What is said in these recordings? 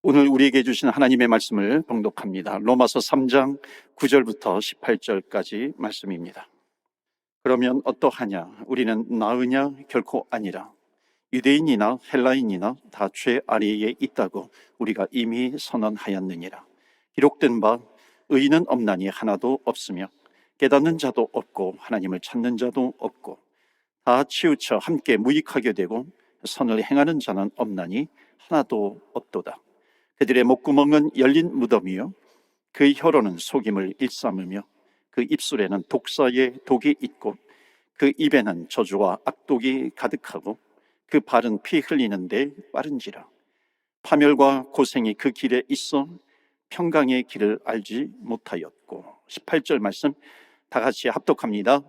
오늘 우리에게 주신 하나님의 말씀을 봉독합니다. 로마서 3장 9절부터 18절까지 말씀입니다. 그러면 어떠하냐? 우리는 나으냐? 결코 아니라. 유대인이나 헬라인이나 다 죄 아래에 있다고 우리가 이미 선언하였느니라. 기록된 바 의인은 없나니 하나도 없으며 깨닫는 자도 없고 하나님을 찾는 자도 없고 다 치우쳐 함께 무익하게 되고 선을 행하는 자는 없나니 하나도 없도다. 그들의 목구멍은 열린 무덤이요 그 혀로는 속임을 일삼으며 그 입술에는 독사의 독이 있고 그 입에는 저주와 악독이 가득하고 그 발은 피 흘리는데 빠른지라. 파멸과 고생이 그 길에 있어 평강의 길을 알지 못하였고. 18절 말씀 다 같이 합독합니다.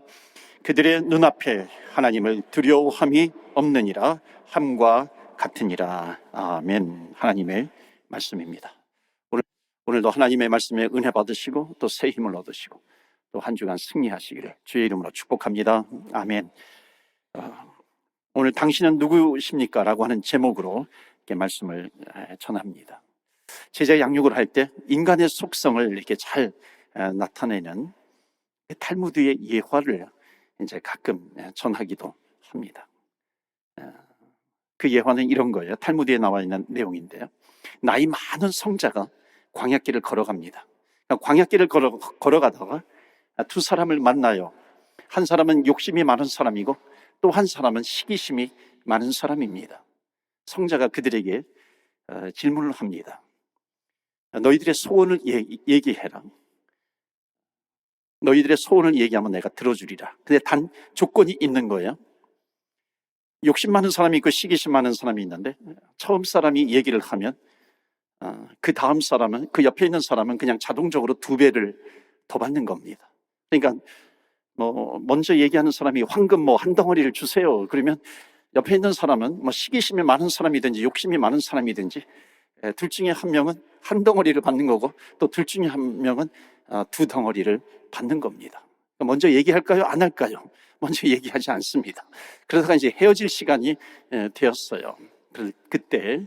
그들의 눈앞에 하나님을 두려워함이 없느니라 함과 같으니라. 아멘. 하나님의 말씀입니다. 오늘도 하나님의 말씀에 은혜 받으시고 또 새 힘을 얻으시고 또 한 주간 승리하시기를 주의 이름으로 축복합니다. 아멘. 오늘 당신은 누구십니까? 라고 하는 제목으로 이렇게 말씀을 전합니다. 제자 양육을 할 때 인간의 속성을 이렇게 잘 나타내는 탈무드의 예화를 이제 가끔 전하기도 합니다. 그 예화는 이런 거예요. 탈무드에 나와 있는 내용인데요. 나이 많은 성자가 광야길을 걸어갑니다. 광야길을 걸어가다가 두 사람을 만나요. 한 사람은 욕심이 많은 사람이고 또 한 사람은 시기심이 많은 사람입니다. 성자가 그들에게 질문을 합니다. 너희들의 소원을 얘기해라. 너희들의 소원을 얘기하면 내가 들어주리라. 근데 단 조건이 있는 거예요. 욕심 많은 사람이 있고 시기심 많은 사람이 있는데 처음 사람이 얘기를 하면 그 다음 사람은, 그 옆에 있는 사람은 그냥 자동적으로 2배를 더 받는 겁니다. 그러니까 먼저 얘기하는 사람이 황금 한 덩어리를 주세요. 그러면 옆에 있는 사람은 시기심이 많은 사람이든지 욕심이 많은 사람이든지 둘 중에 한 명은 한 덩어리를 받는 거고 또 둘 중에 한 명은 2덩어리를 받는 겁니다. 먼저 얘기할까요? 안 할까요? 먼저 얘기하지 않습니다. 그러다가 이제 헤어질 시간이 되었어요. 그때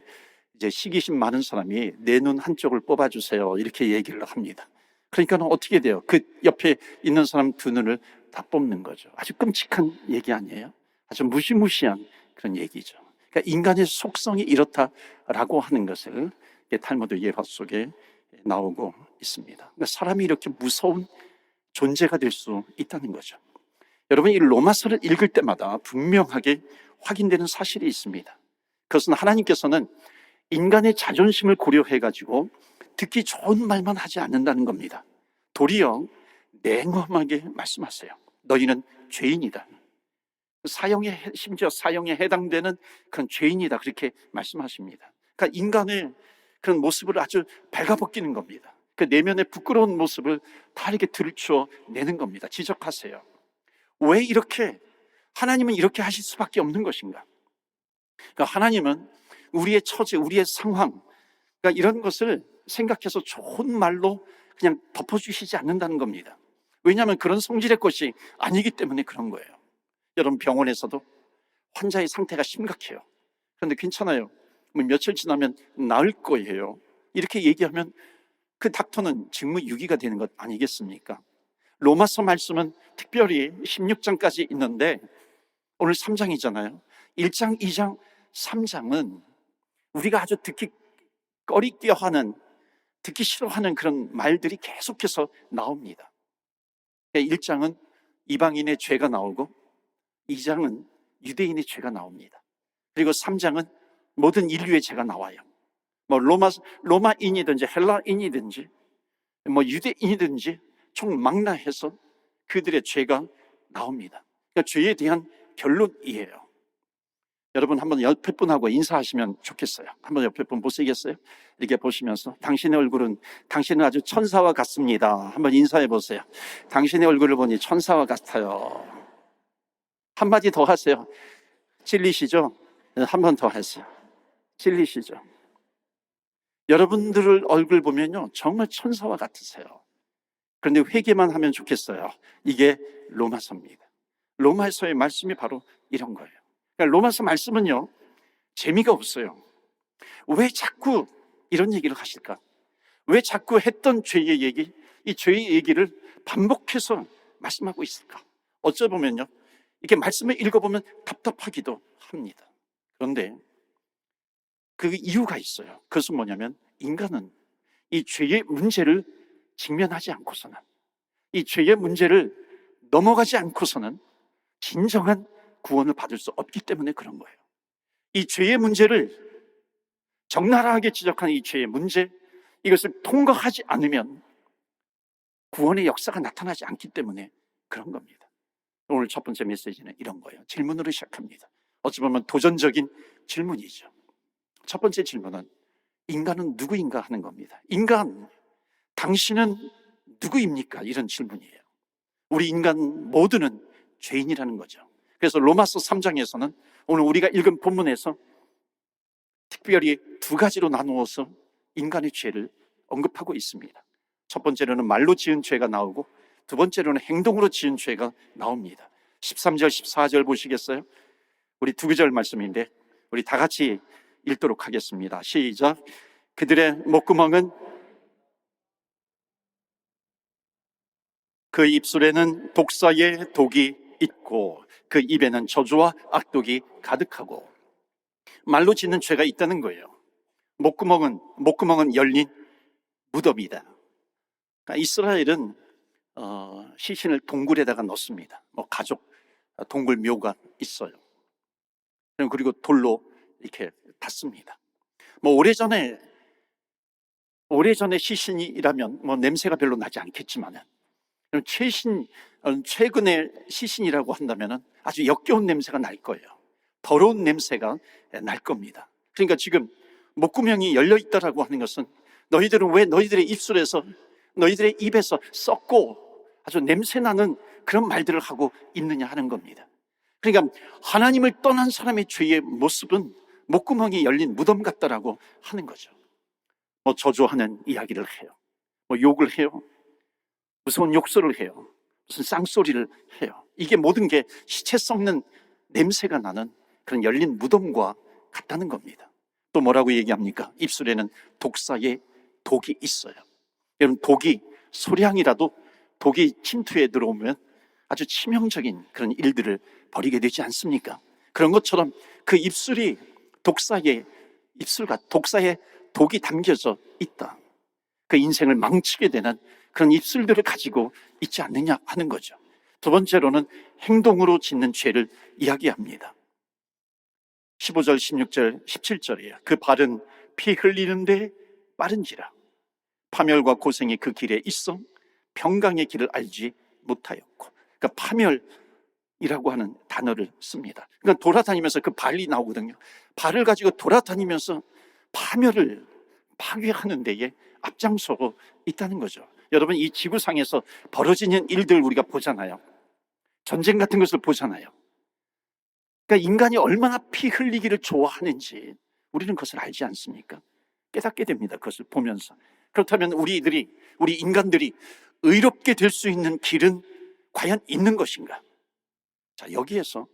이제 시기심 많은 사람이 내 눈 한쪽을 뽑아주세요. 이렇게 얘기를 합니다. 그러니까 어떻게 돼요? 그 옆에 있는 사람 2눈을 다 뽑는 거죠. 아주 끔찍한 얘기 아니에요? 아주 무시무시한 그런 얘기죠. 그러니까 인간의 속성이 이렇다라고 하는 것을 탈무드 예화 속에 나오고 있습니다. 그러니까 사람이 이렇게 무서운 존재가 될 수 있다는 거죠. 여러분, 이 로마서를 읽을 때마다 분명하게 확인되는 사실이 있습니다. 그것은 하나님께서는 인간의 자존심을 고려해가지고 듣기 좋은 말만 하지 않는다는 겁니다. 도리어 냉엄하게 말씀하세요. 너희는 죄인이다. 심지어 사형에 해당되는 그런 죄인이다. 그렇게 말씀하십니다. 그러니까 인간의 그런 모습을 아주 발가벗기는 겁니다. 그 내면의 부끄러운 모습을 다 이렇게 들추어 내는 겁니다. 지적하세요. 왜 이렇게 하나님은 이렇게 하실 수밖에 없는 것인가? 그러니까 하나님은 우리의 처지, 우리의 상황, 그러니까 이런 것을 생각해서 좋은 말로 그냥 덮어주시지 않는다는 겁니다. 왜냐하면 그런 성질의 것이 아니기 때문에 그런 거예요. 여러분, 병원에서도 환자의 상태가 심각해요. 그런데 괜찮아요. 며칠 지나면 나을 거예요. 이렇게 얘기하면 그 닥터는 직무유기가 되는 것 아니겠습니까? 로마서 말씀은 특별히 16장까지 있는데 오늘 3장이잖아요. 1장, 2장, 3장은 우리가 아주 듣기 꺼리게 하는, 듣기 싫어하는 그런 말들이 계속해서 나옵니다. 1장은 이방인의 죄가 나오고 2장은 유대인의 죄가 나옵니다. 그리고 3장은 모든 인류의 죄가 나와요. 로마인이든지 헬라인이든지 유대인이든지 총망라해서 그들의 죄가 나옵니다. 그러니까 죄에 대한 결론이에요. 여러분, 한번 옆에 분하고 인사하시면 좋겠어요. 한번 옆에 분 보시겠어요? 이렇게 보시면서 당신은 아주 천사와 같습니다. 한번 인사해 보세요. 당신의 얼굴을 보니 천사와 같아요. 한마디 더 하세요. 찔리시죠? 한 번 더 하세요. 찔리시죠? 여러분들 얼굴 보면요, 정말 천사와 같으세요. 그런데 회개만 하면 좋겠어요. 이게 로마서입니다. 로마서의 말씀이 바로 이런 거예요. 그러니까 로마서 말씀은요, 재미가 없어요. 왜 자꾸 이런 얘기를 하실까? 왜 자꾸 했던 죄의 얘기, 이 죄의 얘기를 반복해서 말씀하고 있을까? 어쩌보면요, 이렇게 말씀을 읽어보면 답답하기도 합니다. 그런데 그 이유가 있어요. 그것은 뭐냐면, 인간은 이 죄의 문제를 직면하지 않고서는, 이 죄의 문제를 넘어가지 않고서는 진정한 구원을 받을 수 없기 때문에 그런 거예요. 이 죄의 문제를, 적나라하게 지적하는 이 죄의 문제, 이것을 통과하지 않으면 구원의 역사가 나타나지 않기 때문에 그런 겁니다. 오늘 첫 번째 메시지는 이런 거예요. 질문으로 시작합니다. 어찌 보면 도전적인 질문이죠. 첫 번째 질문은 인간은 누구인가 하는 겁니다. 인간, 당신은 누구입니까? 이런 질문이에요. 우리 인간 모두는 죄인이라는 거죠. 그래서 로마서 3장에서는 오늘 우리가 읽은 본문에서 특별히 두 가지로 나누어서 인간의 죄를 언급하고 있습니다. 첫 번째로는 말로 지은 죄가 나오고, 두 번째로는 행동으로 지은 죄가 나옵니다. 13절, 14절 보시겠어요? 우리 두 구절 말씀인데 우리 다 같이 읽도록 하겠습니다. 시작. 그들의 목구멍은, 그 입술에는 독사의 독이 있고 그 입에는 저주와 악독이 가득하고. 말로 짓는 죄가 있다는 거예요. 목구멍은 열린 무덤이다. 그러니까 이스라엘은 시신을 동굴에다가 넣습니다. 가족 동굴 묘가 있어요. 그리고 돌로 이렇게 닫습니다. 오래전에 시신이라면 냄새가 별로 나지 않겠지만은, 최근의 시신이라고 한다면 아주 역겨운 냄새가 날 거예요. 더러운 냄새가 날 겁니다. 그러니까 지금 목구멍이 열려 있다라고 하는 것은, 너희들은 왜 너희들의 입술에서, 너희들의 입에서 썩고 아주 냄새나는 그런 말들을 하고 있느냐 하는 겁니다. 그러니까 하나님을 떠난 사람의 죄의 모습은 목구멍이 열린 무덤 같다라고 하는 거죠. 저주하는 이야기를 해요. 욕을 해요. 무서운 욕설을 해요. 무슨 쌍소리를 해요. 이게 모든 게 시체 썩는 냄새가 나는 그런 열린 무덤과 같다는 겁니다. 또 뭐라고 얘기합니까? 입술에는 독사의 독이 있어요. 여러분, 독이 소량이라도 독이 침투해 들어오면 아주 치명적인 그런 일들을 벌이게 되지 않습니까? 그런 것처럼 그 입술이 독사의 독이 담겨져 있다. 그 인생을 망치게 되는 그런 입술들을 가지고 있지 않느냐 하는 거죠. 두 번째로는 행동으로 짓는 죄를 이야기합니다. 15절, 16절, 17절이에요. 그 발은 피 흘리는데 빠른지라 파멸과 고생이 그 길에 있어 평강의 길을 알지 못하였고. 그러니까 파멸이라고 하는 단어를 씁니다. 그러니까 돌아다니면서 그 발이 나오거든요. 발을 가지고 돌아다니면서 파멸을 파괴하는 데에 앞장서고 있다는 거죠. 여러분, 이 지구상에서 벌어지는 일들 우리가 보잖아요. 전쟁 같은 것을 보잖아요. 그러니까 인간이 얼마나 피 흘리기를 좋아하는지 우리는 그것을 알지 않습니까? 깨닫게 됩니다. 그것을 보면서. 그렇다면 우리 인간들이 의롭게 될 수 있는 길은 과연 있는 것인가? 자, 여기에서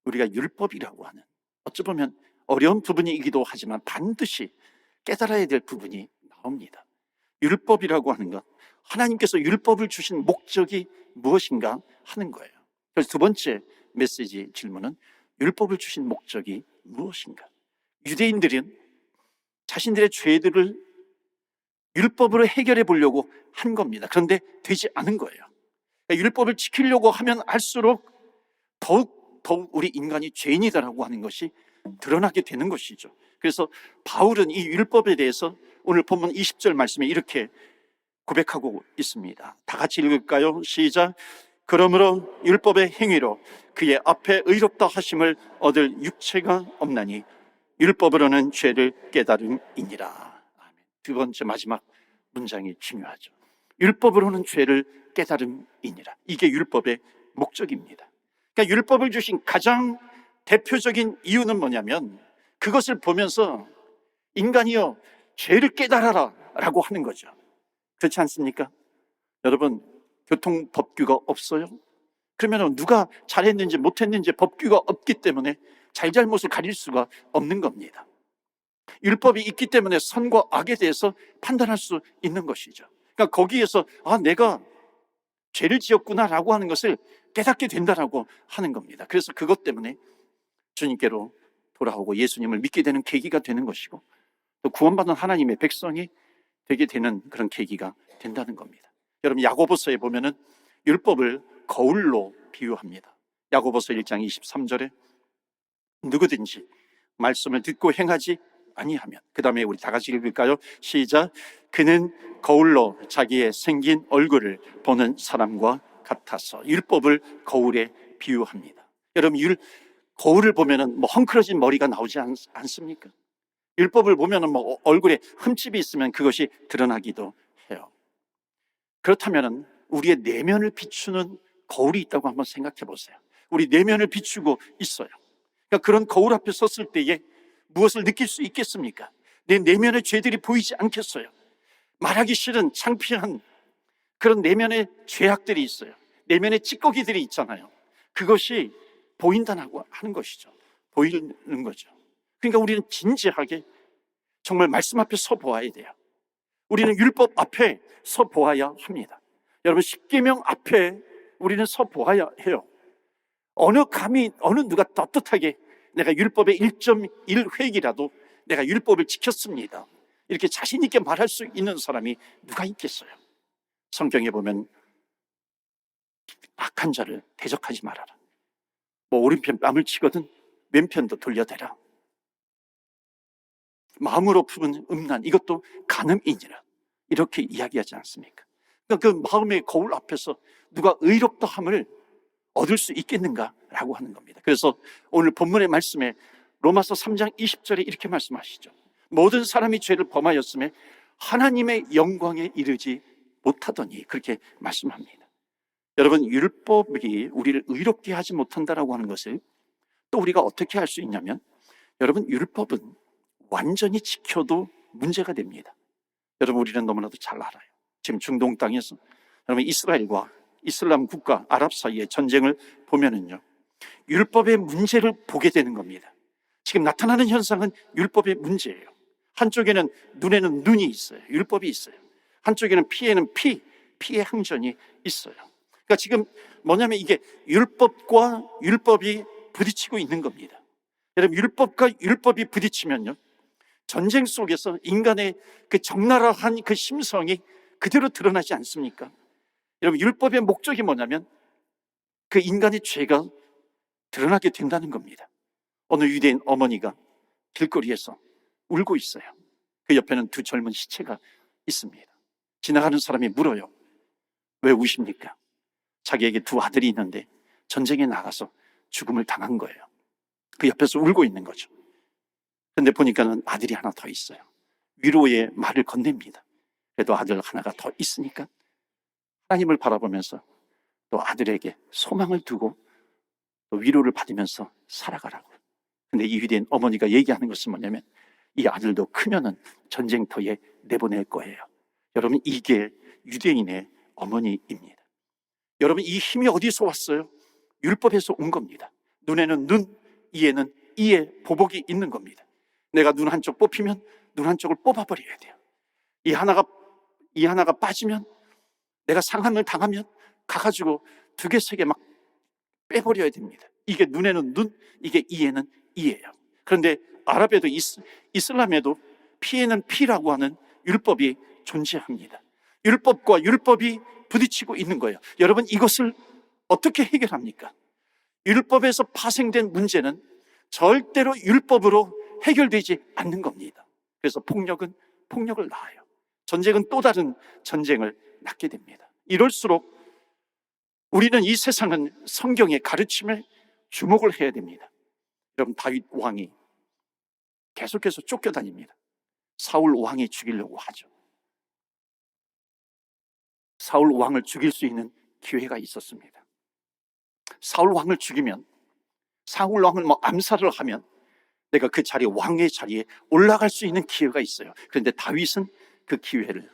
우리가 율법이라고 하는, 어찌 보면 어려운 부분이기도 하지만 반드시 깨달아야 될 부분이 나옵니다. 율법이라고 하는 것, 하나님께서 율법을 주신 목적이 무엇인가 하는 거예요. 그래서 두 번째 메시지 질문은 율법을 주신 목적이 무엇인가? 유대인들은 자신들의 죄들을 율법으로 해결해 보려고 한 겁니다. 그런데 되지 않은 거예요. 율법을 지키려고 하면 할수록 더욱 우리 인간이 죄인이다라고 하는 것이 드러나게 되는 것이죠. 그래서 바울은 이 율법에 대해서 오늘 본문 20절 말씀에 이렇게 고백하고 있습니다. 다 같이 읽을까요? 시작. 그러므로 율법의 행위로 그의 앞에 의롭다 하심을 얻을 육체가 없나니 율법으로는 죄를 깨달음이니라. 두 번째 마지막 문장이 중요하죠. 율법으로는 죄를 깨달음이니라. 이게 율법의 목적입니다. 그러니까 율법을 주신 가장 대표적인 이유는 뭐냐면, 그것을 보면서 인간이여 죄를 깨달아라 라고 하는 거죠. 그렇지 않습니까? 여러분, 교통법규가 없어요? 그러면 누가 잘했는지 못했는지 법규가 없기 때문에 잘잘못을 가릴 수가 없는 겁니다. 율법이 있기 때문에 선과 악에 대해서 판단할 수 있는 것이죠. 그러니까 거기에서 내가 죄를 지었구나라고 하는 것을 깨닫게 된다라고 하는 겁니다. 그래서 그것 때문에 주님께로 돌아오고 예수님을 믿게 되는 계기가 되는 것이고, 또 구원받은 하나님의 백성이 되게 되는 그런 계기가 된다는 겁니다. 여러분, 야고보서에 보면은 율법을 거울로 비유합니다. 야고보서 1장 23절에 누구든지 말씀을 듣고 행하지 아니하면, 그 다음에 우리 다 같이 읽을까요? 시작. 그는 거울로 자기의 생긴 얼굴을 보는 사람과 같아서. 율법을 거울에 비유합니다. 여러분, 거울을 보면은 헝클어진 머리가 나오지 않습니까? 율법을 보면은 얼굴에 흠집이 있으면 그것이 드러나기도 해요. 그렇다면은 우리의 내면을 비추는 거울이 있다고 한번 생각해 보세요. 우리 내면을 비추고 있어요. 그러니까 그런 거울 앞에 섰을 때에 무엇을 느낄 수 있겠습니까? 내 내면의 죄들이 보이지 않겠어요? 말하기 싫은 창피한 그런 내면의 죄악들이 있어요. 내면의 찌꺼기들이 있잖아요. 그것이 보인다고 하는 것이죠. 보이는 거죠. 그러니까 우리는 진지하게 정말 말씀 앞에 서 보아야 돼요. 우리는 율법 앞에 서 보아야 합니다. 여러분, 십계명 앞에 우리는 서 보아야 해요. 어느 누가 떳떳하게 내가 율법의 1.1획이라도 내가 율법을 지켰습니다, 이렇게 자신 있게 말할 수 있는 사람이 누가 있겠어요? 성경에 보면 악한 자를 대적하지 말아라. 오른편 뺨을 치거든 왼편도 돌려대라. 마음으로 품은 음란, 이것도 간음이니라. 이렇게 이야기하지 않습니까? 그러니까 그 마음의 거울 앞에서 누가 의롭다함을 얻을 수 있겠는가라고 하는 겁니다. 그래서 오늘 본문의 말씀에 로마서 3장 20절에 이렇게 말씀하시죠. 모든 사람이 죄를 범하였음에 하나님의 영광에 이르지 못하더니, 그렇게 말씀합니다. 여러분, 율법이 우리를 의롭게 하지 못한다라고 하는 것을 또 우리가 어떻게 할 수 있냐면, 여러분, 율법은 완전히 지켜도 문제가 됩니다. 여러분, 우리는 너무나도 잘 알아요. 지금 중동 땅에서 여러분, 이스라엘과 이슬람 국가 아랍 사이의 전쟁을 보면은요, 율법의 문제를 보게 되는 겁니다. 지금 나타나는 현상은 율법의 문제예요. 한쪽에는 눈에는 눈이 있어요. 율법이 있어요. 한쪽에는 피에는 피의 항전이 있어요. 그러니까 지금 뭐냐면 이게 율법과 율법이 부딪히고 있는 겁니다. 여러분, 율법과 율법이 부딪히면요, 전쟁 속에서 인간의 그 적나라한 그 심성이 그대로 드러나지 않습니까? 여러분, 율법의 목적이 뭐냐면 그 인간의 죄가 드러나게 된다는 겁니다. 어느 유대인 어머니가 길거리에서 울고 있어요. 그 옆에는 두 젊은 시체가 있습니다. 지나가는 사람이 물어요. 왜 우십니까? 자기에게 두 아들이 있는데 전쟁에 나가서 죽음을 당한 거예요. 그 옆에서 울고 있는 거죠. 그런데 보니까는 아들이 하나 더 있어요. 위로의 말을 건넵니다. 그래도 아들 하나가 더 있으니까 하나님을 바라보면서 또 아들에게 소망을 두고 또 위로를 받으면서 살아가라고. 근데 이 유대인 어머니가 얘기하는 것은 뭐냐면, 이 아들도 크면은 전쟁터에 내보낼 거예요. 여러분, 이게 유대인의 어머니입니다. 여러분, 이 힘이 어디서 왔어요? 율법에서 온 겁니다. 눈에는 눈, 이에는 이의 보복이 있는 겁니다. 내가 눈 한쪽 뽑히면 눈 한쪽을 뽑아버려야 돼요. 이 하나가 빠지면, 내가 상함을 당하면 가가지고 두 개, 세 개 막 빼버려야 됩니다. 이게 눈에는 눈, 이게 이에는 이예요. 그런데 아랍에도 이슬람에도 피에는 피라고 하는 율법이 존재합니다. 율법과 율법이 부딪히고 있는 거예요. 여러분, 이것을 어떻게 해결합니까? 율법에서 파생된 문제는 절대로 율법으로 해결되지 않는 겁니다. 그래서 폭력은 폭력을 낳아요. 전쟁은 또 다른 전쟁을 낳게 됩니다. 이럴수록 우리는 이 세상은 성경의 가르침에 주목을 해야 됩니다. 여러분, 다윗 왕이 계속해서 쫓겨다닙니다. 사울 왕이 죽이려고 하죠. 사울 왕을 죽일 수 있는 기회가 있었습니다. 사울 왕을 죽이면, 사울 왕을 암살을 하면 내가 그 자리에, 왕의 자리에 올라갈 수 있는 기회가 있어요. 그런데 다윗은 그 기회를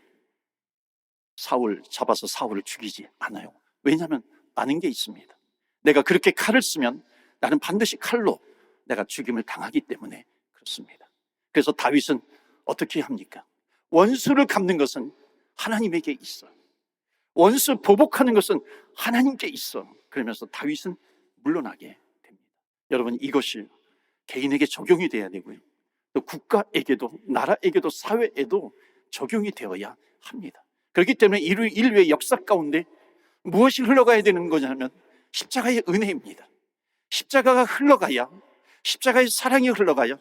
잡아서 사울을 죽이지 않아요. 왜냐하면 아는 게 있습니다. 내가 그렇게 칼을 쓰면 나는 반드시 칼로 내가 죽임을 당하기 때문에 그렇습니다. 그래서 다윗은 어떻게 합니까? 원수를 갚는 것은 하나님에게 있어. 원수 보복하는 것은 하나님께 있어. 그러면서 다윗은 물러나게 됩니다. 여러분, 이것이 개인에게 적용이 돼야 되고요, 또 국가에게도, 나라에게도, 사회에도 적용이 되어야 합니다. 그렇기 때문에 인류의 역사 가운데 무엇이 흘러가야 되는 거냐면 십자가의 은혜입니다. 십자가가 흘러가야, 십자가의 사랑이 흘러가야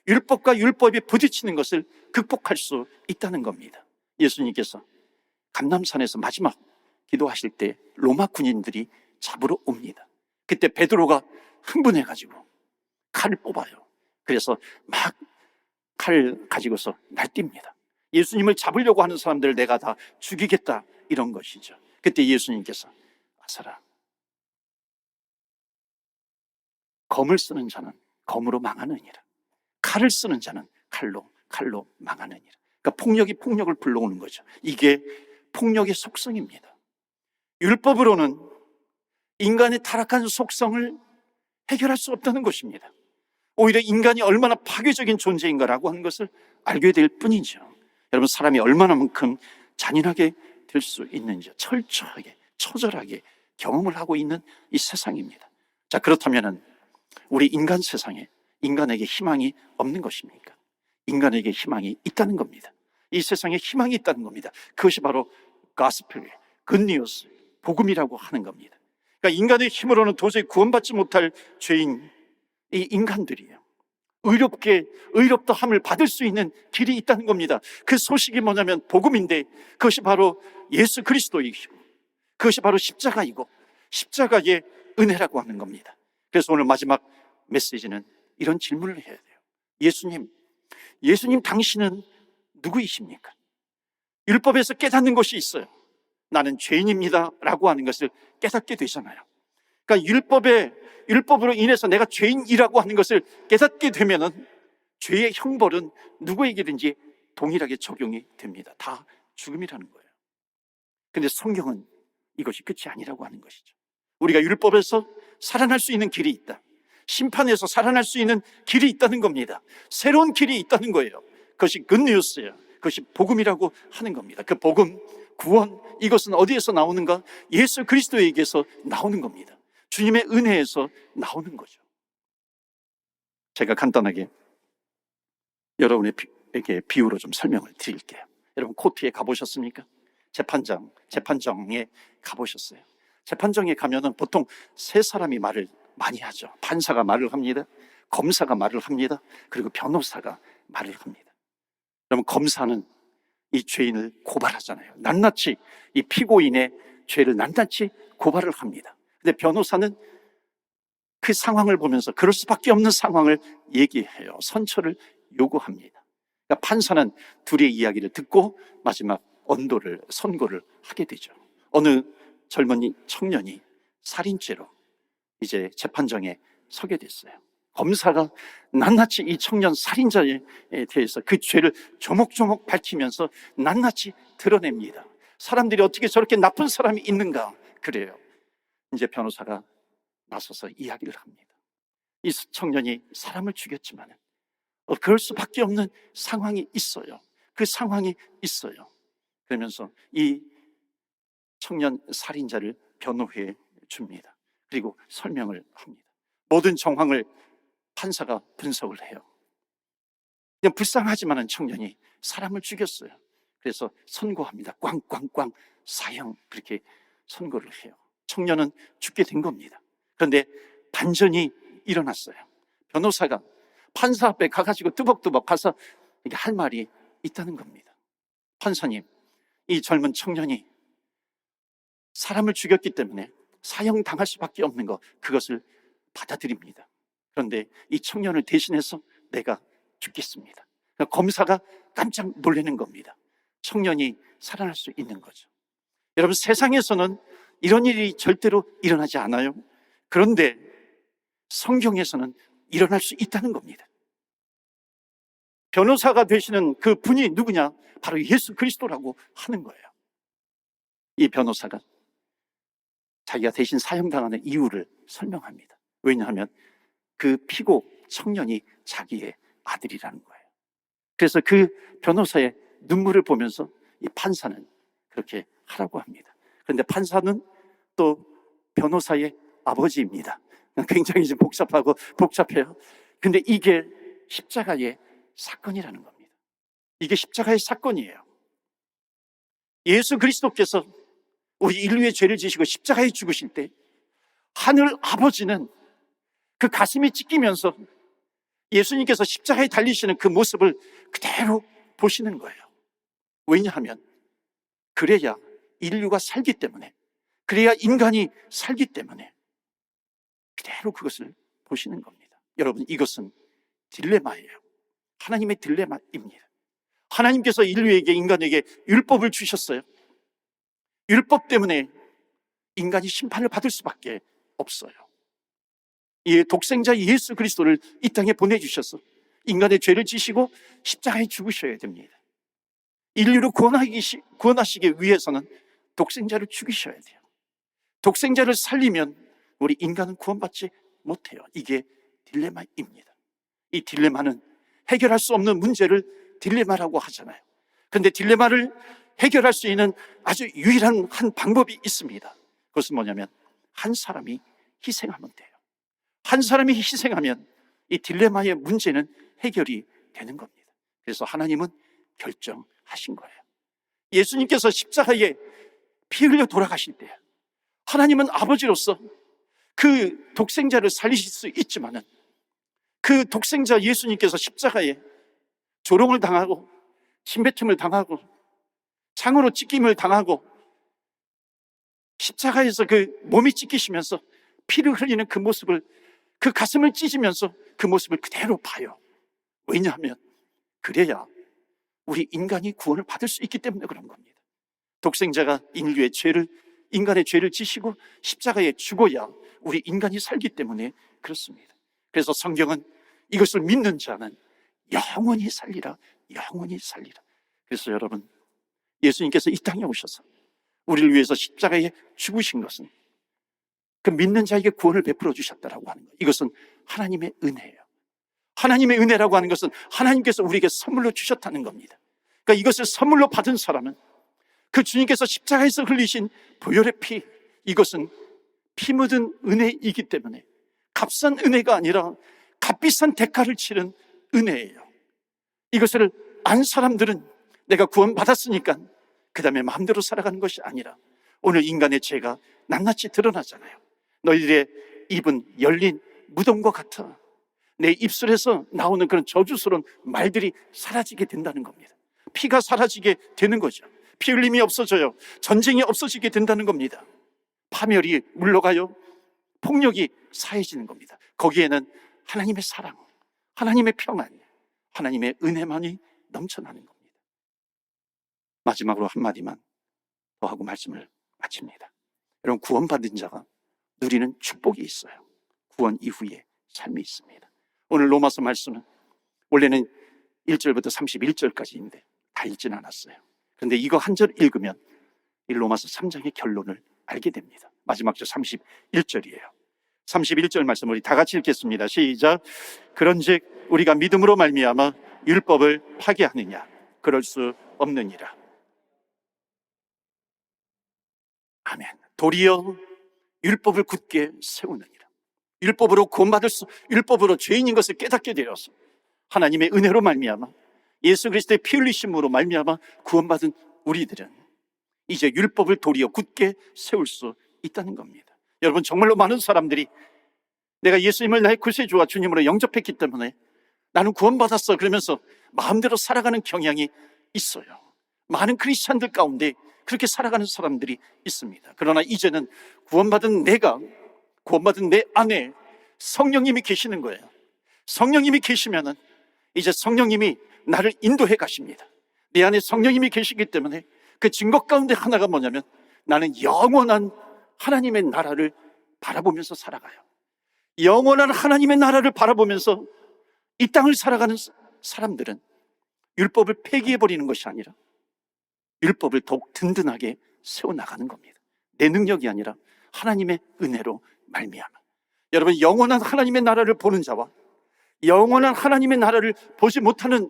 율법과 율법이 부딪히는 것을 극복할 수 있다는 겁니다. 예수님께서 감람산에서 마지막 기도하실 때 로마 군인들이 잡으러 옵니다. 그때 베드로가 흥분해가지고 칼을 뽑아요. 그래서 막 칼 가지고서 날뜁니다. 예수님을 잡으려고 하는 사람들을 내가 다 죽이겠다, 이런 것이죠. 그때 예수님께서 아사라, 검을 쓰는 자는 검으로 망하느니라, 칼을 쓰는 자는 칼로 망하느니라. 그러니까 폭력이 폭력을 불러오는 거죠. 이게 폭력의 속성입니다. 율법으로는 인간의 타락한 속성을 해결할 수 없다는 것입니다. 오히려 인간이 얼마나 파괴적인 존재인가라고 하는 것을 알게 될 뿐이죠. 여러분, 사람이 얼마나만큼 잔인하게 될 수 있는지 철저하게, 처절하게 경험을 하고 있는 이 세상입니다. 자, 그렇다면 우리 인간 세상에 인간에게 희망이 없는 것입니까? 인간에게 희망이 있다는 겁니다. 이 세상에 희망이 있다는 겁니다. 그것이 바로 가스펠, 굿뉴스, 복음이라고 하는 겁니다. 그러니까 인간의 힘으로는 도저히 구원받지 못할 죄인, 이 인간들이에요. 의롭다함을 받을 수 있는 길이 있다는 겁니다. 그 소식이 뭐냐면 복음인데, 그것이 바로 예수 그리스도이고, 그것이 바로 십자가이고, 십자가의 은혜라고 하는 겁니다. 그래서 오늘 마지막 메시지는 이런 질문을 해야 돼요. 예수님 당신은 누구이십니까? 율법에서 깨닫는 것이 있어요. 나는 죄인입니다 라고 하는 것을 깨닫게 되잖아요. 그러니까 율법으로 인해서 내가 죄인이라고 하는 것을 깨닫게 되면은 죄의 형벌은 누구에게든지 동일하게 적용이 됩니다. 다 죽음이라는 거예요. 근데 성경은 이것이 끝이 아니라고 하는 것이죠. 우리가 율법에서 살아날 수 있는 길이 있다, 심판에서 살아날 수 있는 길이 있다는 겁니다. 새로운 길이 있다는 거예요. 그것이 굿뉴스예요. 그것이 복음이라고 하는 겁니다. 그 복음, 구원, 이것은 어디에서 나오는가? 예수 그리스도에게서 나오는 겁니다. 주님의 은혜에서 나오는 거죠. 제가 간단하게 여러분에게 비유로 좀 설명을 드릴게요. 여러분, 코트에 가보셨습니까? 재판정에 가보셨어요? 재판정에 가면은 보통 세 사람이 말을 많이 하죠. 판사가 말을 합니다, 검사가 말을 합니다, 그리고 변호사가 말을 합니다. 그러면 검사는 이 죄인을 고발하잖아요. 낱낱이 이 피고인의 죄를 낱낱이 고발을 합니다. 근데 변호사는 그 상황을 보면서 그럴 수밖에 없는 상황을 얘기해요. 선처를 요구합니다. 그러니까 판사는 둘의 이야기를 듣고 마지막 선고를 하게 되죠. 어느 젊은 청년이 살인죄로 이제 재판정에 서게 됐어요. 검사가 낱낱이 이 청년 살인자에 대해서 그 죄를 조목조목 밝히면서 낱낱이 드러냅니다. 사람들이 어떻게 저렇게 나쁜 사람이 있는가, 그래요. 이제 변호사가 나서서 이야기를 합니다. 이 청년이 사람을 죽였지만 그럴 수밖에 없는 상황이 있어요. 그 상황이 있어요. 그러면서 이 청년 살인자를 변호해 줍니다. 그리고 설명을 합니다. 모든 정황을 판사가 분석을 해요. 그냥 불쌍하지만은 청년이 사람을 죽였어요. 그래서 선고합니다. 꽝꽝꽝 사형, 그렇게 선고를 해요. 청년은 죽게 된 겁니다. 그런데 반전이 일어났어요. 변호사가 판사 앞에 가가지고 뚜벅뚜벅 가서 이게 할 말이 있다는 겁니다. 판사님, 이 젊은 청년이 사람을 죽였기 때문에 사형 당할 수밖에 없는 것, 그것을 받아들입니다. 그런데 이 청년을 대신해서 내가 죽겠습니다. 그러니까 검사가 깜짝 놀라는 겁니다. 청년이 살아날 수 있는 거죠. 여러분, 세상에서는 이런 일이 절대로 일어나지 않아요. 그런데 성경에서는 일어날 수 있다는 겁니다. 변호사가 되시는 그 분이 누구냐? 바로 예수 그리스도라고 하는 거예요. 이 변호사가 자기가 대신 사형당하는 이유를 설명합니다. 왜냐하면 그 피고 청년이 자기의 아들이라는 거예요. 그래서 그 변호사의 눈물을 보면서 이 판사는 그렇게 하라고 합니다. 그런데 판사는 또 변호사의 아버지입니다. 굉장히 좀 복잡해요. 근데 이게 십자가의 사건이라는 겁니다. 이게 십자가의 사건이에요. 예수 그리스도께서 우리 인류의 죄를 지시고 십자가에 죽으실 때 하늘 아버지는 그 가슴이 찢기면서 예수님께서 십자가에 달리시는 그 모습을 그대로 보시는 거예요. 왜냐하면 그래야 인류가 살기 때문에, 그래야 인간이 살기 때문에 그대로 그것을 보시는 겁니다. 여러분, 이것은 딜레마예요. 하나님의 딜레마입니다. 하나님께서 인류에게, 인간에게 율법을 주셨어요. 율법 때문에 인간이 심판을 받을 수밖에 없어요. 이 독생자 예수 그리스도를 이 땅에 보내주셔서 인간의 죄를 지시고 십자가에 죽으셔야 됩니다. 인류를 구원하시기 위해서는 독생자를 죽이셔야 돼요. 독생자를 살리면 우리 인간은 구원받지 못해요. 이게 딜레마입니다. 이 딜레마는 해결할 수 없는 문제를 딜레마라고 하잖아요. 그런데 딜레마를 해결할 수 있는 아주 유일한 한 방법이 있습니다. 그것은 뭐냐면 한 사람이 희생하면 돼요. 한 사람이 희생하면 이 딜레마의 문제는 해결이 되는 겁니다. 그래서 하나님은 결정하신 거예요. 예수님께서 십자가에 피 흘려 돌아가실 때 하나님은 아버지로서 그 독생자를 살리실 수 있지만은 그 독생자 예수님께서 십자가에 조롱을 당하고 침뱉음을 당하고 창으로 찢김을 당하고 십자가에서 그 몸이 찢기시면서 피를 흘리는 그 모습을, 그 가슴을 찢으면서 그 모습을 그대로 봐요. 왜냐하면 그래야 우리 인간이 구원을 받을 수 있기 때문에 그런 겁니다. 독생자가 인간의 죄를 지시고 십자가에 죽어야 우리 인간이 살기 때문에 그렇습니다. 그래서 성경은 이것을 믿는 자는 영원히 살리라, 영원히 살리라. 그래서 여러분, 예수님께서 이 땅에 오셔서 우리를 위해서 십자가에 죽으신 것은 그 믿는 자에게 구원을 베풀어 주셨다라고 하는 거예요. 이것은 하나님의 은혜예요. 하나님의 은혜라고 하는 것은 하나님께서 우리에게 선물로 주셨다는 겁니다. 그러니까 이것을 선물로 받은 사람은 그 주님께서 십자가에서 흘리신 보혈의 피, 이것은 피 묻은 은혜이기 때문에 값싼 은혜가 아니라 값비싼 대가를 치른 은혜예요. 이것을 안 사람들은 내가 구원받았으니까 그 다음에 마음대로 살아가는 것이 아니라 오늘 인간의 죄가 낱낱이 드러나잖아요. 너희들의 입은 열린 무덤과 같아. 내 입술에서 나오는 그런 저주스러운 말들이 사라지게 된다는 겁니다. 피가 사라지게 되는 거죠. 피 흘림이 없어져요. 전쟁이 없어지게 된다는 겁니다. 파멸이 물러가요. 폭력이 사해지는 겁니다. 거기에는 하나님의 사랑, 하나님의 평안, 하나님의 은혜만이 넘쳐나는 겁니다. 마지막으로 한마디만 더 하고 말씀을 마칩니다. 여러분, 구원받은 자가 누리는 축복이 있어요. 구원 이후에 삶이 있습니다. 오늘 로마서 말씀은 원래는 1절부터 31절까지인데 다 읽진 않았어요. 그런데 이거 한 절 읽으면 이 로마서 3장의 결론을 알게 됩니다. 마지막 절 31절이에요. 31절 말씀 우리 다 같이 읽겠습니다. 시작. 그런즉 우리가 믿음으로 말미암아 율법을 파괴하느냐? 그럴 수 없느니라. 아멘. 도리어 율법을 굳게 세우느니라. 율법으로 죄인인 것을 깨닫게 되어서 하나님의 은혜로 말미암아 예수 그리스도의 피 흘리심으로 말미암아 구원받은 우리들은 이제 율법을 도리어 굳게 세울 수 있다는 겁니다. 여러분, 정말로 많은 사람들이 내가 예수님을 나의 구세주와 주님으로 영접했기 때문에 나는 구원받았어 그러면서 마음대로 살아가는 경향이 있어요. 많은 크리스찬들 가운데 그렇게 살아가는 사람들이 있습니다. 그러나 이제는 구원받은 내 안에 성령님이 계시는 거예요. 성령님이 계시면은 이제 성령님이 나를 인도해 가십니다. 내 안에 성령님이 계시기 때문에 그 증거 가운데 하나가 뭐냐면 나는 영원한 하나님의 나라를 바라보면서 살아가요. 영원한 하나님의 나라를 바라보면서 이 땅을 살아가는 사람들은 율법을 폐기해버리는 것이 아니라 율법을 더욱 든든하게 세워나가는 겁니다. 내 능력이 아니라 하나님의 은혜로 말미암아. 여러분, 영원한 하나님의 나라를 보는 자와 영원한 하나님의 나라를 보지 못하는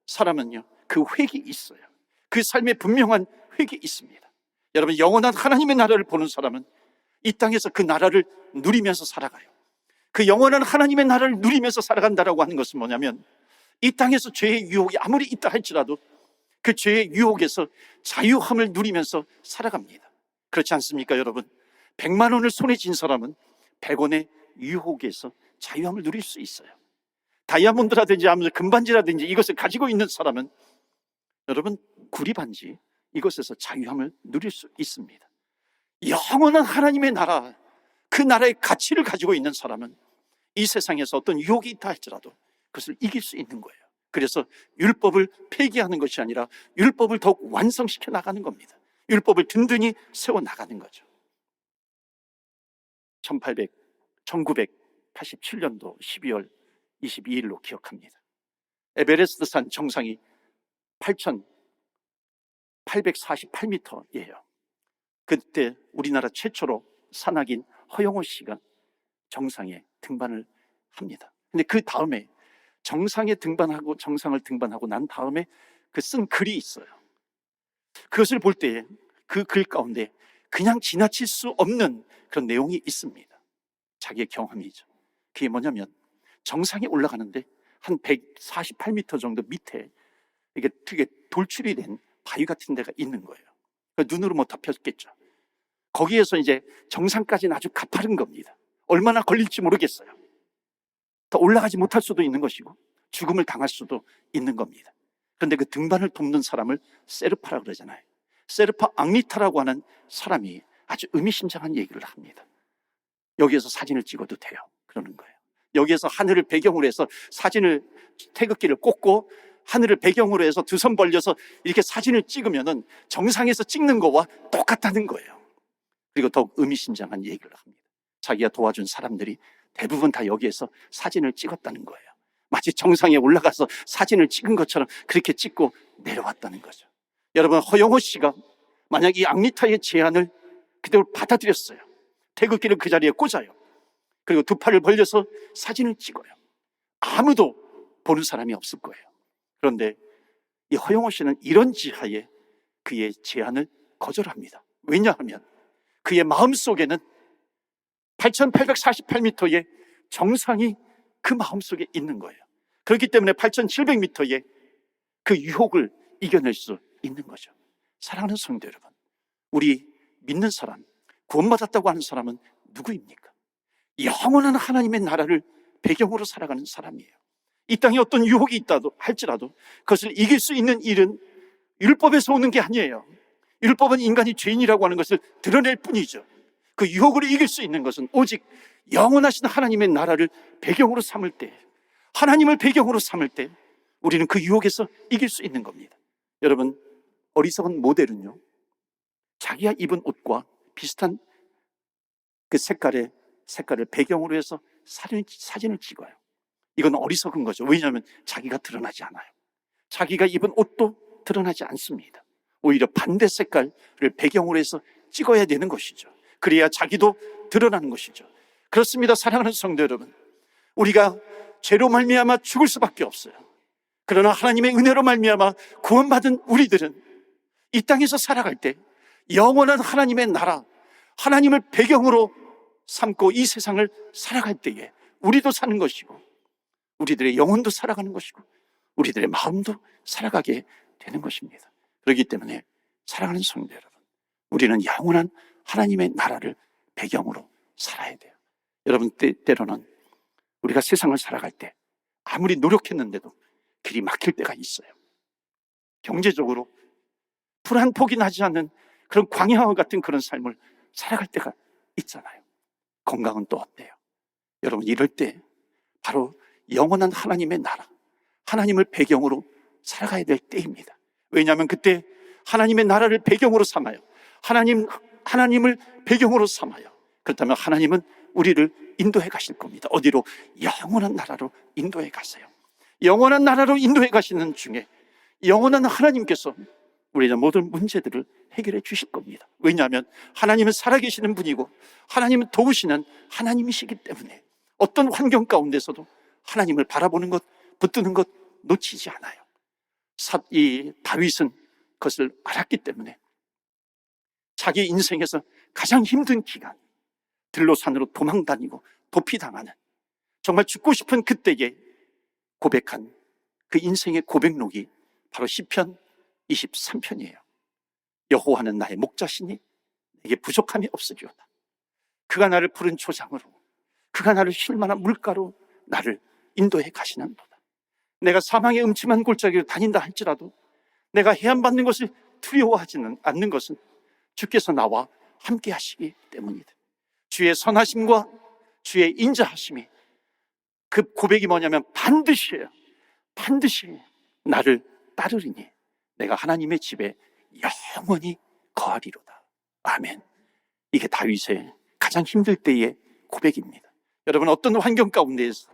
사람은요, 그 획이 있어요. 그 삶에 분명한 획이 있습니다. 여러분, 영원한 하나님의 나라를 보는 사람은 이 땅에서 그 나라를 누리면서 살아가요. 그 영원한 하나님의 나라를 누리면서 살아간다라고 하는 것은 뭐냐면, 이 땅에서 죄의 유혹이 아무리 있다 할지라도 그 죄의 유혹에서 자유함을 누리면서 살아갑니다. 그렇지 않습니까, 여러분? 100만 원을 손에 쥔 사람은 100원의 유혹에서 자유함을 누릴 수 있어요. 다이아몬드라든지 금반지라든지 이것을 가지고 있는 사람은, 여러분, 구리반지 이것에서 자유함을 누릴 수 있습니다. 영원한 하나님의 나라, 그 나라의 가치를 가지고 있는 사람은 이 세상에서 어떤 유혹이 있다 할지라도 그것을 이길 수 있는 거예요. 그래서 율법을 폐기하는 것이 아니라 율법을 더욱 완성시켜 나가는 겁니다. 율법을 든든히 세워 나가는 거죠. 1987년도 12월 22일로 기억합니다. 에베레스트 산 정상이 8,848m예요. 그때 우리나라 최초로 산악인 허영호 씨가 정상에 등반을 합니다. 근데 그 다음에 정상을 등반하고 난 다음에 그 쓴 글이 있어요. 그것을 볼 때 그 글 가운데 그냥 지나칠 수 없는 그런 내용이 있습니다. 자기의 경험이죠. 그게 뭐냐면, 정상에 올라가는데 한 148m 정도 밑에 이게 되게 돌출이 된 바위 같은 데가 있는 거예요. 눈으로 못 덮였겠죠. 거기에서 이제 정상까지는 아주 가파른 겁니다. 얼마나 걸릴지 모르겠어요. 더 올라가지 못할 수도 있는 것이고 죽음을 당할 수도 있는 겁니다. 그런데 그 등반을 돕는 사람을 세르파라고 그러잖아요. 세르파 앙리타라고 하는 사람이 아주 의미심장한 얘기를 합니다. 여기에서 사진을 찍어도 돼요, 그러는 거예요. 여기에서 하늘을 배경으로 해서 사진을, 태극기를 꽂고 하늘을 배경으로 해서 두 손 벌려서 이렇게 사진을 찍으면은 정상에서 찍는 거와 똑같다는 거예요. 그리고 더욱 의미심장한 얘기를 합니다. 자기가 도와준 사람들이 대부분 다 여기에서 사진을 찍었다는 거예요. 마치 정상에 올라가서 사진을 찍은 것처럼 그렇게 찍고 내려왔다는 거죠. 여러분, 허영호 씨가 만약 이 앙리타의 제안을 그대로 받아들였어요. 태극기를 그 자리에 꽂아요. 그리고 두 팔을 벌려서 사진을 찍어요. 아무도 보는 사람이 없을 거예요. 그런데 이 허영호 씨는 이런 지하에 그의 제안을 거절합니다. 왜냐하면 그의 마음속에는 8,848m의 정상이 그 마음속에 있는 거예요. 그렇기 때문에 8,700m의 그 유혹을 이겨낼 수 있는 거죠. 사랑하는 성도 여러분, 우리 믿는 사람, 구원받았다고 하는 사람은 누구입니까? 영원한 하나님의 나라를 배경으로 살아가는 사람이에요. 이 땅에 어떤 유혹이 있다 할지라도 그것을 이길 수 있는 일은 율법에서 오는 게 아니에요. 율법은 인간이 죄인이라고 하는 것을 드러낼 뿐이죠. 그 유혹을 이길 수 있는 것은 오직 영원하신 하나님의 나라를 배경으로 삼을 때, 하나님을 배경으로 삼을 때 우리는 그 유혹에서 이길 수 있는 겁니다. 여러분, 어리석은 모델은요, 자기가 입은 옷과 비슷한 그 색깔을 배경으로 해서 사진을 찍어요. 이건 어리석은 거죠. 왜냐하면 자기가 드러나지 않아요. 자기가 입은 옷도 드러나지 않습니다. 오히려 반대 색깔을 배경으로 해서 찍어야 되는 것이죠. 그래야 자기도 드러나는 것이죠. 그렇습니다. 사랑하는 성도 여러분, 우리가 죄로 말미암아 죽을 수밖에 없어요. 그러나 하나님의 은혜로 말미암아 구원받은 우리들은 이 땅에서 살아갈 때 영원한 하나님의 나라, 하나님을 배경으로 삼고 이 세상을 살아갈 때에 우리도 사는 것이고 우리들의 영혼도 살아가는 것이고 우리들의 마음도 살아가게 되는 것입니다. 그렇기 때문에 사랑하는 성도 여러분, 우리는 영원한 하나님의 나라를 배경으로 살아야 돼요. 여러분, 때로는 우리가 세상을 살아갈 때 아무리 노력했는데도 길이 막힐 때가 있어요. 경제적으로 풀 한 폭이 나지 않는 그런 광야와 같은 그런 삶을 살아갈 때가 있잖아요. 건강은 또 어때요? 여러분, 이럴 때 바로 영원한 하나님의 나라, 하나님을 배경으로 살아가야 될 때입니다. 왜냐하면 그때 하나님의 나라를 배경으로 삼아요. 하나님을 배경으로 삼아요. 그렇다면 하나님은 우리를 인도해 가실 겁니다. 어디로? 영원한 나라로 인도해 가세요. 영원한 나라로 인도해 가시는 중에 영원한 하나님께서 우리의 모든 문제들을 해결해 주실 겁니다. 왜냐하면 하나님은 살아계시는 분이고 하나님은 도우시는 하나님이시기 때문에 어떤 환경 가운데서도 하나님을 바라보는 것, 붙드는 것 놓치지 않아요. 이 다윗은 그것을 알았기 때문에 자기 인생에서 가장 힘든 기간, 들로산으로 도망다니고 도피당하는, 정말 죽고 싶은 그때에 고백한 그 인생의 고백록이 바로 시편 23편이에요. 여호와는 나의 목자시니 내게 부족함이 없으리로다. 그가 나를 푸른 초장으로, 그가 나를 쉴 만한 물가로 나를 인도해 가시는도다. 내가 사망의 음침한 골짜기를 다닌다 할지라도 내가 해안받는 것을 두려워하지는 않는 것은 주께서 나와 함께 하시기 때문이다. 주의 선하심과 주의 인자하심이, 그 고백이 뭐냐면 반드시 나를 따르리니 내가 하나님의 집에 영원히 거하리로다. 아멘. 이게 다윗의 가장 힘들 때의 고백입니다. 여러분, 어떤 환경 가운데에서도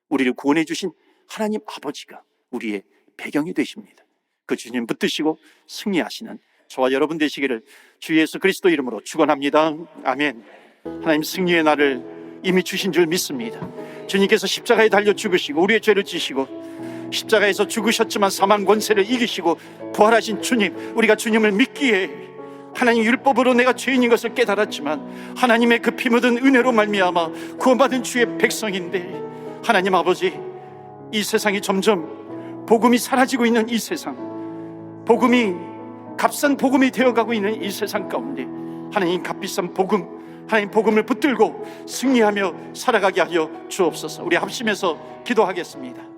우리를 구원해 주신 하나님 아버지가 우리의 배경이 되십니다. 그 주님 붙드시고 승리하시는 저와 여러분 되시기를 주 예수 그리스도 이름으로 축원합니다. 아멘. 하나님 승리의 날을 이미 주신 줄 믿습니다. 주님께서 십자가에 달려 죽으시고 우리의 죄를 지시고 십자가에서 죽으셨지만 사망 권세를 이기시고 부활하신 주님, 우리가 주님을 믿기에 하나님 율법으로 내가 죄인인 것을 깨달았지만 하나님의 그 피 묻은 은혜로 말미암아 구원받은 주의 백성인데, 하나님 아버지, 이 세상이 점점 복음이 사라지고 있는 이 세상, 복음이 값싼 복음이 되어가고 있는 이 세상 가운데 하나님 값비싼 복음, 하나님 복음을 붙들고 승리하며 살아가게 하여 주옵소서. 우리 합심해서 기도하겠습니다.